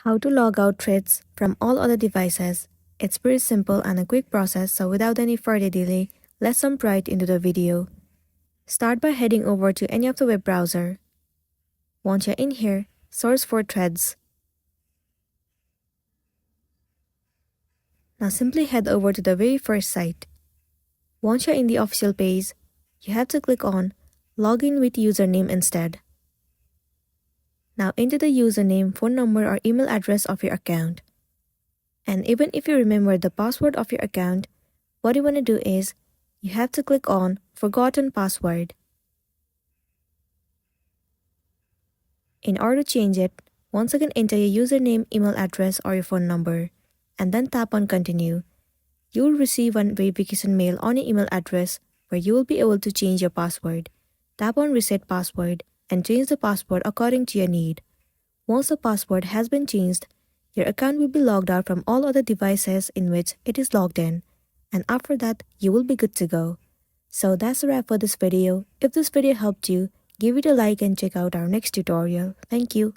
How to log out threads from all other devices. It's pretty simple and a quick process, so without any further delay, let's jump right into the video. Start by heading over to any of the web browser. Once you're in here, search for threads. Now simply head over to the very first site. Once you're in the official page, you have to click on Login with username instead. Now enter the username, phone number or email address of your account. And even if you remember the password of your account, what you want to do is, you have to click on Forgotten Password. In order to change it, once again enter your username, email address or your phone number, and then tap on Continue. You will receive a verification mail on your email address where you will be able to change your password. Tap on Reset Password and change the password according to your need. Once the password has been changed, your account will be logged out from all other devices in which it is logged in, and after that, you will be good to go. So that's a wrap for this video. If this video helped you, give it a like and check out our next tutorial. Thank you.